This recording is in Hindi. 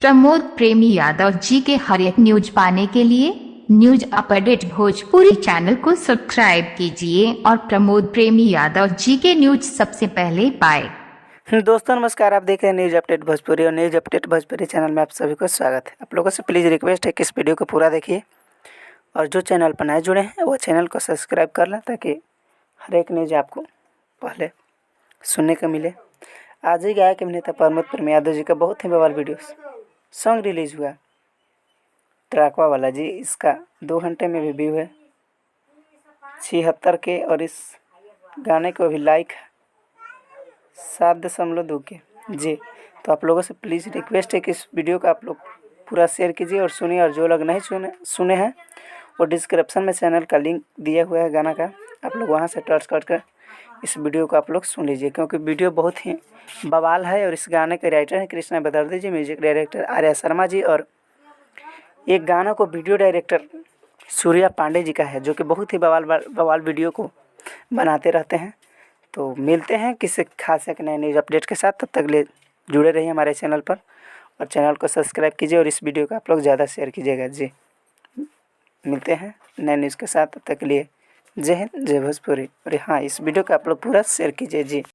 प्रमोद प्रेमी यादव जी के हर एक न्यूज पाने के लिए न्यूज अपडेट भोजपुरी चैनल को सब्सक्राइब कीजिए और प्रमोद प्रेमी यादव जी के न्यूज सबसे पहले पाए। दोस्तों नमस्कार, आप देख रहे हैं न्यूज अपडेट भोजपुरी और न्यूज अपडेट भोजपुरी चैनल में आप सभी को स्वागत है। आप लोगों से प्लीज़ रिक्वेस्ट है कि इस वीडियो को पूरा देखिए और जो चैनल पर नए जुड़े हैं वो चैनल को सब्सक्राइब कर लें ताकि हर एक न्यूज आपको पहले सुनने को मिले। आज ही गायक अभिनेता प्रमोद प्रेमी यादव जी का बहुत ही बवाल वीडियो सॉन्ग रिलीज हुआ ट्रैकवा वाला जी। इसका 2 घंटे में भी व्यू है 76 के और इस गाने को भी लाइक 7.2 के जी। तो आप लोगों से प्लीज़ रिक्वेस्ट है कि इस वीडियो को आप लोग पूरा शेयर कीजिए और सुनिए, और जो लोग नहीं सुने हैं वो डिस्क्रिप्शन में चैनल का लिंक दिया हुआ है गाना का, आप लोग वहां से टच कर इस वीडियो को आप लोग सुन लीजिए, क्योंकि वीडियो बहुत ही बवाल है। और इस गाने के राइटर हैं कृष्णा बेदर्दी जी, म्यूजिक डायरेक्टर आर्या शर्मा जी, और एक गाना को वीडियो डायरेक्टर सूर्या पांडे जी का है, जो कि बहुत ही बवाल वीडियो को बनाते रहते हैं। तो मिलते हैं किसी खास एक नए न्यूज़ अपडेट के साथ, तब तक ले जुड़े रहिए हमारे चैनल पर और चैनल को सब्सक्राइब कीजिए और इस वीडियो को आप लोग ज़्यादा शेयर कीजिएगा जी। मिलते हैं नए न्यूज़ के साथ, तब तक के लिए जय हिंद जय भोजपुरी। और हाँ, इस वीडियो को आप लोग पूरा शेयर कीजिए जी।